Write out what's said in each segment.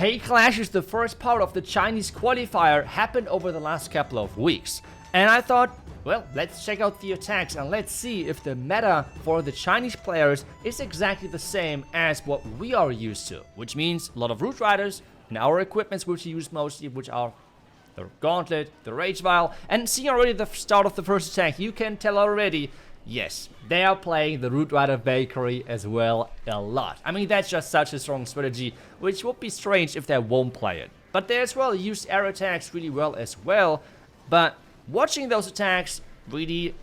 Hey Clashes, the first part of the Chinese qualifier happened over the last couple of weeks. And I thought, well, let's check out the attacks and let's see if the meta for the Chinese players is exactly the same as what we are used to. Which means a lot of Root Riders and our equipments which we use mostly, which are the Gauntlet, the Rage Vial. And seeing already the start of the first attack, you can tell already, yes, they are playing the Root Rider Bakery as well a lot. I mean, that's just such a strong strategy, which would be strange if they won't play it. But they as well use air attacks really well as well. But watching those attacks really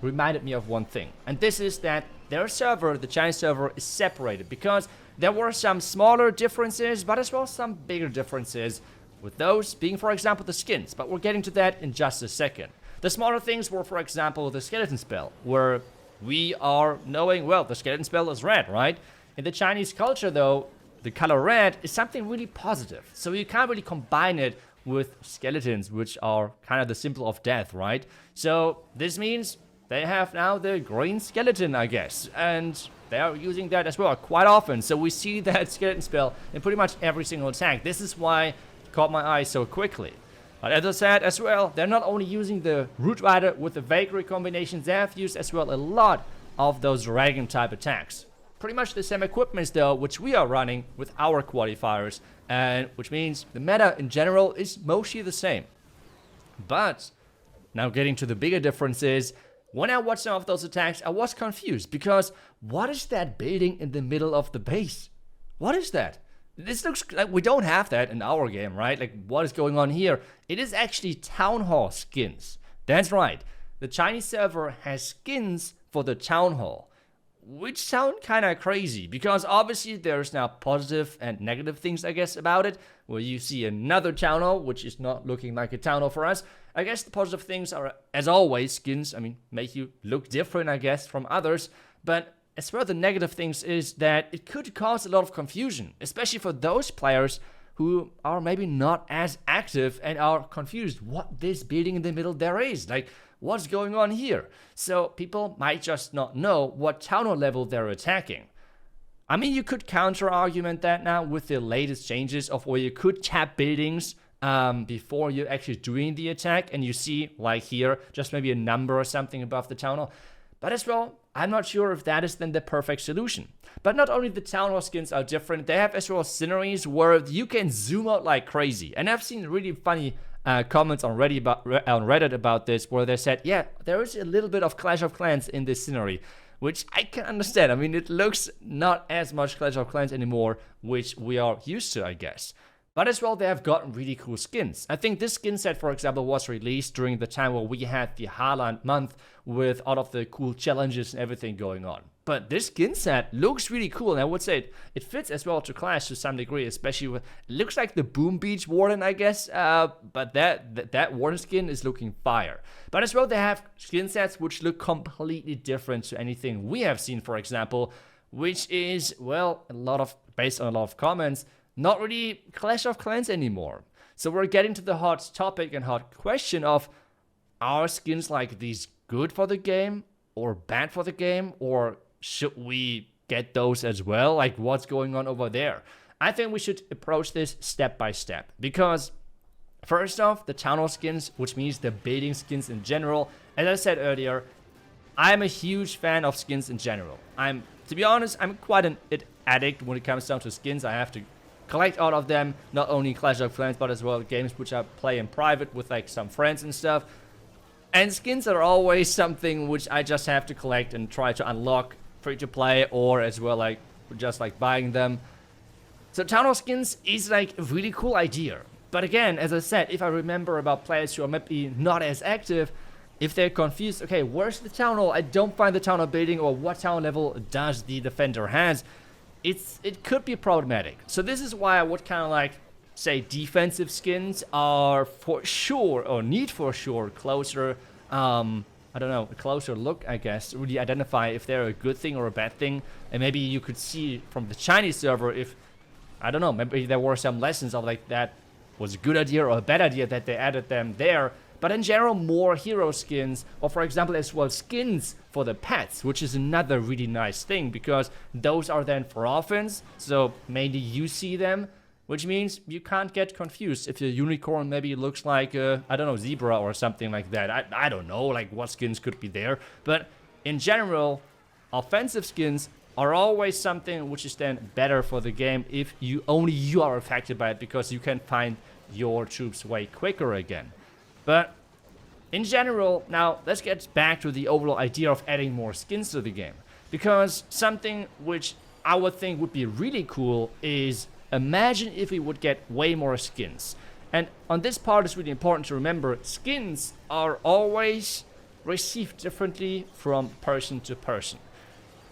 reminded me of one thing. And this is that their server, the Chinese server, is separated. Because there were some smaller differences, but as well some bigger differences. With those being, for example, the skins. But we're getting to that in just a second. The smaller things were, for example, the skeleton spell, where we are knowing, well, the skeleton spell is red, right? In the Chinese culture, though, the color red is something really positive. So you can't really combine it with skeletons, which are kind of the symbol of death, right? So this means they have now the green skeleton, I guess. And they are using that as well quite often. So we see that skeleton spell in pretty much every single attack. This is why it caught my eye so quickly. But as I said as well, they're not only using the Root Rider with the Bakery combinations, they have used as well a lot of those dragon type attacks. Pretty much the same equipments though, which we are running with our qualifiers, and which means the meta in general is mostly the same. But now getting to the bigger differences, when I watched some of those attacks, I was confused because what is that building in the middle of the base? What is that? This looks like we don't have that in our game, right? Like, what is going on here? It is actually Town Hall skins. That's right. The Chinese server has skins for the Town Hall, which sound kind of crazy because obviously there's now positive and negative things, I guess, about it, where you see another Town Hall, which is not looking like a Town Hall for us. I guess the positive things are, as always, skins. I mean, make you look different, I guess, from others, but as for the negative things is that it could cause a lot of confusion, especially for those players who are maybe not as active and are confused what this building in the middle there is. Like, what's going on here? So people might just not know what town hall level they're attacking. I mean, you could counter-argument that now with the latest changes of where you could tap buildings before you're actually doing the attack, and you see, like here, just maybe a number or something above the town hall. But as well, I'm not sure if that is then the perfect solution. But not only the Town Hall skins are different, they have as well sceneries where you can zoom out like crazy. And I've seen really funny comments on Reddit about this, where they said, yeah, there is a little bit of Clash of Clans in this scenery, which I can understand. I mean, it looks not as much Clash of Clans anymore, which we are used to, I guess. But as well, they have gotten really cool skins. I think this skin set, for example, was released during the time where we had the Haaland month with all of the cool challenges and everything going on. But this skin set looks really cool, and I would say it fits as well to Clash to some degree, especially with, it looks like the Boom Beach Warden, I guess, but that Warden skin is looking fire. But as well, they have skin sets which look completely different to anything we have seen, for example, which is, well, based on a lot of comments, not really Clash of Clans anymore. So we're getting to the hot topic and hot question of, are skins like these good for the game or bad for the game, or should we get those as well? Like, what's going on over there? I think we should approach this step by step, because first off, the Town Hall skins, which means the building skins in general, as I said earlier, I'm a huge fan of skins in general. To be honest, I'm quite an addict when it comes down to skins. I have to collect all of them, not only Clash of Clans, but as well games which I play in private with like some friends and stuff. And skins are always something which I just have to collect and try to unlock free to play, or as well like just like buying them. So Town Hall skins is like a really cool idea. But again, as I said, if I remember about players who are maybe not as active, if they're confused, okay, where's the Town Hall? I don't find the Town Hall building, or what Town Hall level does the defender has? It could be problematic. So this is why I would kind of like say defensive skins are for sure, or need for sure, closer, I don't know, a closer look, I guess, to really identify if they're a good thing or a bad thing. And maybe you could see from the Chinese server if, I don't know, maybe there were some lessons of like that was a good idea or a bad idea that they added them there. But in general, more hero skins, or for example as well skins for the pets, which is another really nice thing, because those are then for offense, so maybe you see them, which means you can't get confused if your unicorn maybe looks like, I don't know, zebra or something like that. I don't know, like what skins could be there. But in general, offensive skins are always something which is then better for the game if only you are affected by it, because you can find your troops way quicker again. But in general, now let's get back to the overall idea of adding more skins to the game. Because something which I would think would be really cool is, imagine if we would get way more skins. And on this part, it's really important to remember, skins are always received differently from person to person.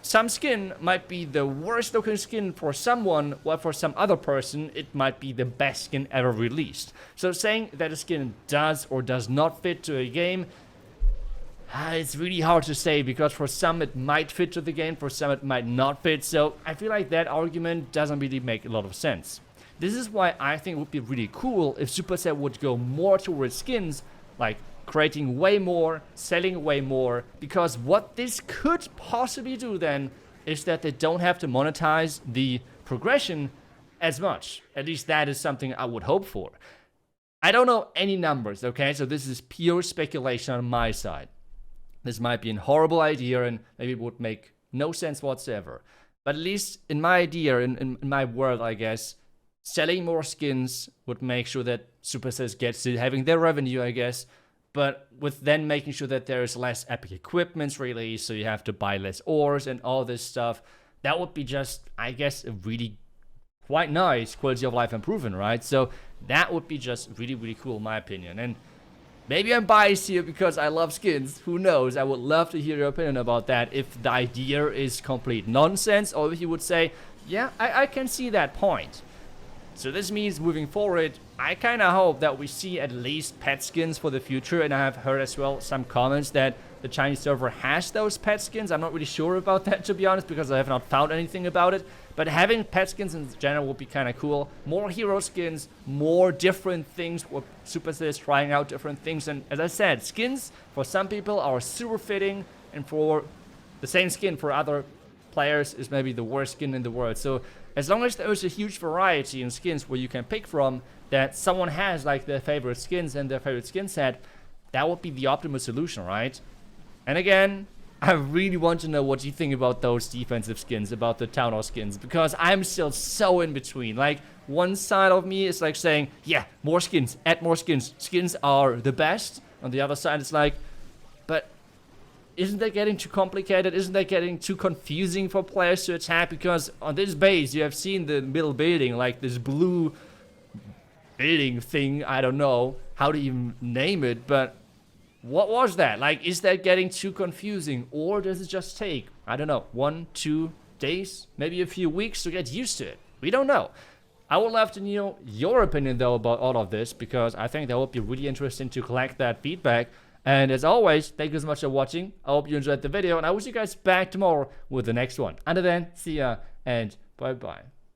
Some skin might be the worst looking skin for someone, while for some other person it might be the best skin ever released. So saying that a skin does or does not fit to a game, it's really hard to say, because for some it might fit to the game, for some it might not fit. So I feel like that argument doesn't really make a lot of sense. This is why I think it would be really cool if Supercell would go more towards skins, like creating way more, selling way more, because what this could possibly do then is that they don't have to monetize the progression as much. At least that is something I would hope for. I don't know any numbers, okay? So this is pure speculation on my side. This might be a horrible idea and maybe it would make no sense whatsoever. But at least in my idea, in my world, I guess, selling more skins would make sure that Supercell gets to having their revenue, I guess. But with then making sure that there is less epic equipments released, so you have to buy less ores and all this stuff. That would be just, I guess, a really quite nice quality of life improvement, right? So that would be just really, really cool in my opinion. And maybe I'm biased here because I love skins. Who knows? I would love to hear your opinion about that. If the idea is complete nonsense, or if you would say, yeah, I can see that point. So this means moving forward, I kind of hope that we see at least pet skins for the future. And I have heard as well some comments that the Chinese server has those pet skins. I'm not really sure about that, to be honest, because I have not found anything about it. But having pet skins in general would be kind of cool. More hero skins, more different things. Supercell is trying out different things. And as I said, skins for some people are super fitting, and for the same skin for other players is maybe the worst skin in the world. So as long as there's a huge variety in skins where you can pick from, that someone has like their favorite skins and their favorite skin set, that would be the optimal solution, right? And again, I really want to know what you think about those defensive skins, about the Town Hall skins, because I'm still so in between. Like, one side of me is like saying, yeah, more skins, add more skins. Skins are the best. On the other side, it's like, but isn't that getting too complicated? Isn't that getting too confusing for players to attack? Because on this base, you have seen the middle building, like this blue building thing. I don't know how to even name it, but what was that? Like, is that getting too confusing? Or does it just take, I don't know, 1-2 days, maybe a few weeks to get used to it? We don't know. I would love to know your opinion, though, about all of this, because I think that would be really interesting to collect that feedback. And as always, thank you so much for watching. I hope you enjoyed the video, and I will see you guys back tomorrow with the next one. Until then, see ya, and bye-bye.